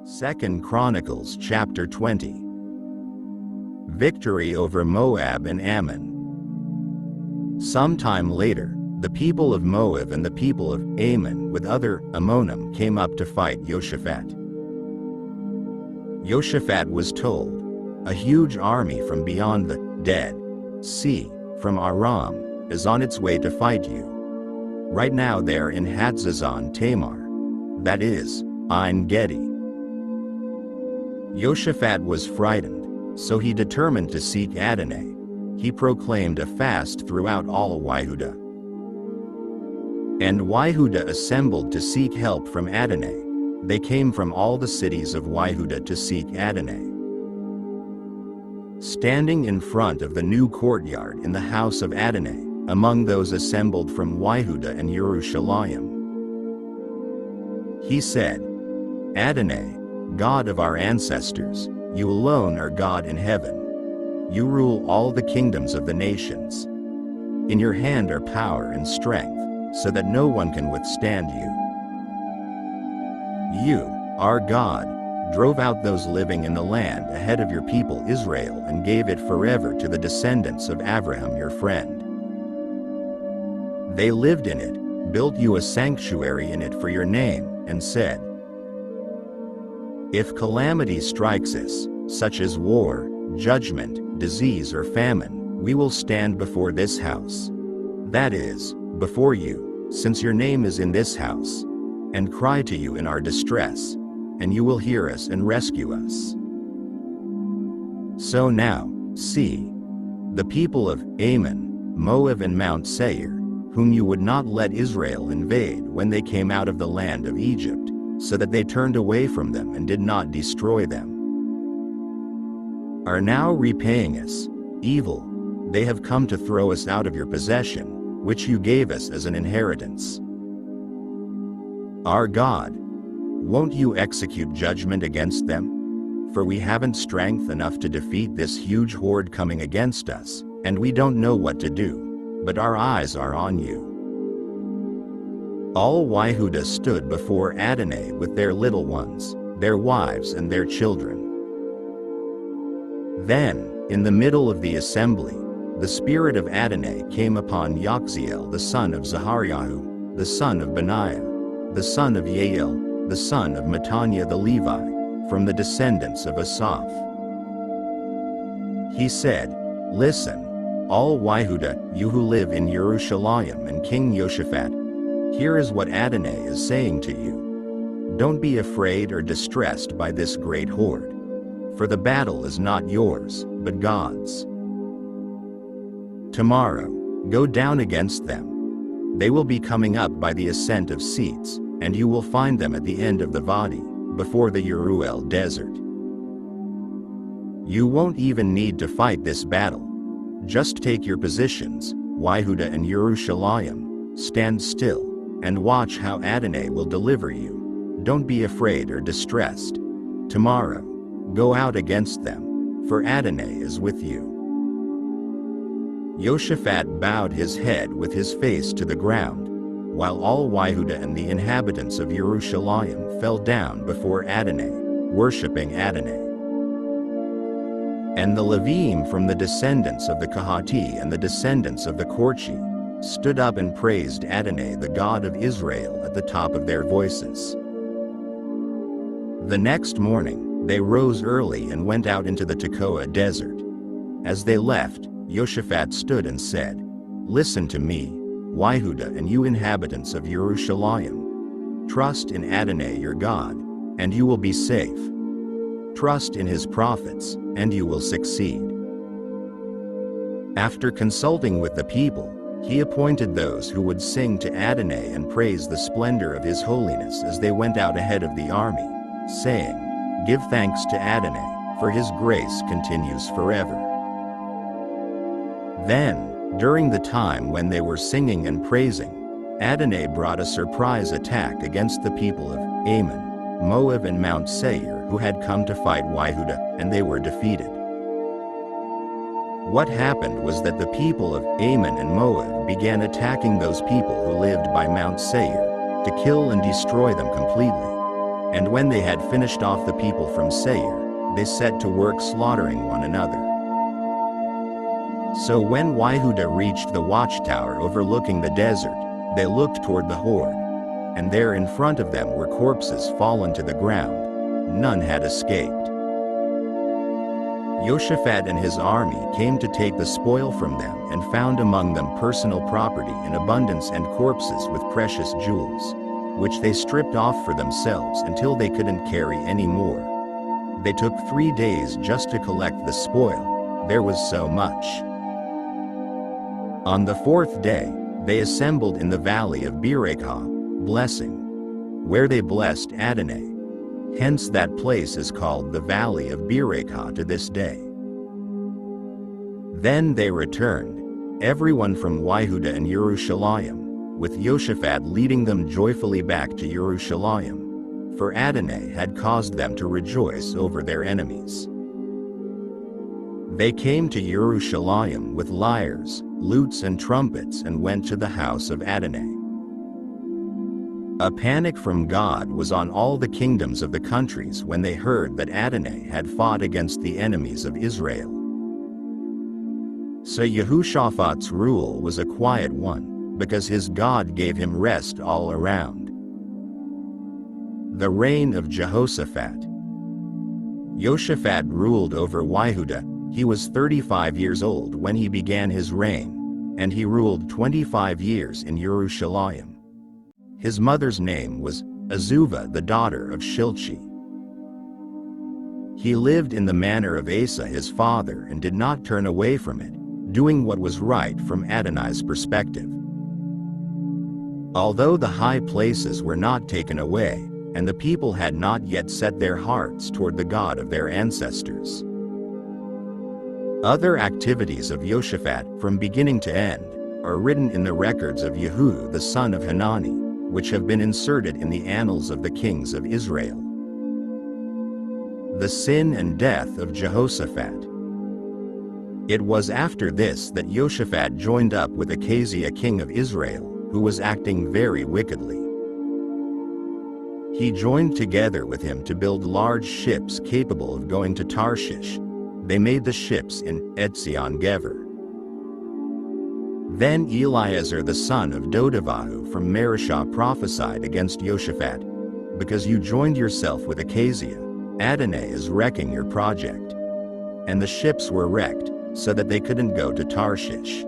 2 Chronicles chapter 20. Victory over Moab and Ammon. Sometime later, the people of Moab and the people of Ammon with other Ammonim came up to fight Jehoshaphat. Jehoshaphat was told, "A huge army from beyond the Dead Sea, from Aram, is on its way to fight you. Right now they're in Hatzazon Tamar, that is, Ein Gedi." Jehoshaphat was frightened, so he determined to seek Adonai. He proclaimed a fast throughout all Yehudah. And Yehudah assembled to seek help from Adonai. They came from all the cities of Yehudah to seek Adonai. Standing in front of the new courtyard in the house of Adonai, among those assembled from Yehudah and Jerusalem, he said, "Adonai, God of our ancestors, you alone are God in heaven. You rule all the kingdoms of the nations. In your hand are power and strength, so that no one can withstand you. You, our God, drove out those living in the land ahead of your people Israel and gave it forever to the descendants of Abraham your friend. They lived in it, built you a sanctuary in it for your name, and said, 'If calamity strikes us, such as war, judgment, disease or famine, we will stand before this house,' that is, before you, since your name is in this house, and cry to you in our distress, and you will hear us and rescue us. So now, see, the people of Ammon, Moab and Mount Seir, whom you would not let Israel invade when they came out of the land of Egypt, so that they turned away from them and did not destroy them, are now repaying us evil. They have come to throw us out of your possession, which you gave us as an inheritance. Our God, won't you execute judgment against them? For we haven't strength enough to defeat this huge horde coming against us, and we don't know what to do, but our eyes are on you." All Yehudah stood before Adonai with their little ones, their wives and their children. Then, in the middle of the assembly, the spirit of Adonai came upon Jahaziel the son of Zahariah, the son of Benaiah, the son of Yael, the son of Mattaniah the Levi, from the descendants of Asaph. He said, "Listen, all Yehudah, you who live in Jerusalem and King Jehoshaphat, here is what Adonai is saying to you. Don't be afraid or distressed by this great horde, for the battle is not yours, but God's. Tomorrow, go down against them. They will be coming up by the ascent of Seats, and you will find them at the end of the Vadi, before the Yeruel desert. You won't even need to fight this battle. Just take your positions, Yehudah and Jerusalem, stand still, and watch how Adonai will deliver you. Don't be afraid or distressed. Tomorrow, go out against them, for Adonai is with you." Jehoshaphat bowed his head with his face to the ground, while all Yehudah and the inhabitants of Jerusalem fell down before Adonai, worshipping Adonai. And the Levim from the descendants of the Kahati and the descendants of the Korchi stood up and praised Adonai the God of Israel at the top of their voices. The next morning, they rose early and went out into the Tekoa desert. As they left, Jehoshaphat stood and said, "Listen to me, Yehudah and you inhabitants of Jerusalem. Trust in Adonai your God, and you will be safe. Trust in his prophets, and you will succeed." After consulting with the people, he appointed those who would sing to Adonai and praise the splendor of his holiness as they went out ahead of the army, saying, "Give thanks to Adonai, for his grace continues forever." Then, during the time when they were singing and praising, Adonai brought a surprise attack against the people of Ammon, Moab and Mount Seir who had come to fight Yehudah, and they were defeated. What happened was that the people of Ammon and Moab began attacking those people who lived by Mount Seir, to kill and destroy them completely. And when they had finished off the people from Seir, they set to work slaughtering one another. So when Yehuda reached the watchtower overlooking the desert, they looked toward the horde. And there in front of them were corpses fallen to the ground. None had escaped. Jehoshaphat and his army came to take the spoil from them and found among them personal property in abundance and corpses with precious jewels, which they stripped off for themselves until they couldn't carry any more. They took 3 days just to collect the spoil, there was so much. On the 4th day, they assembled in the valley of Berekah, blessing, where they blessed Adonai. Hence that place is called the Valley of Berekah to this day. Then they returned, everyone from Yehuda and Jerusalem, with Jehoshaphat leading them joyfully back to Jerusalem, for Adonai had caused them to rejoice over their enemies. They came to Jerusalem with lyres, lutes and trumpets and went to the house of Adonai. A panic from God was on all the kingdoms of the countries when they heard that Adonai had fought against the enemies of Israel. So Jehoshaphat's rule was a quiet one, because his God gave him rest all around. The reign of Jehoshaphat. Jehoshaphat ruled over Yehuda. He was 35 years old when he began his reign, and he ruled 25 years in Jerusalem. His mother's name was Azuvah, the daughter of Shilchi. He lived in the manner of Asa his father and did not turn away from it, doing what was right from Adonai's perspective. Although the high places were not taken away, and the people had not yet set their hearts toward the God of their ancestors. Other activities of Jehoshaphat from beginning to end are written in the records of Yehu the son of Hanani, which have been inserted in the annals of the kings of Israel. The sin and death of Jehoshaphat. It was after this that Jehoshaphat joined up with Ahaziah king of Israel, who was acting very wickedly. He joined together with him to build large ships capable of going to Tarshish. They made the ships in Etzion-Geber. Then Eliezer the son of Dodavahu from Mareshah prophesied against Jehoshaphat, because you joined yourself with Ahaziah, Adonai is wrecking your project. And the ships were wrecked, so that they couldn't go to Tarshish.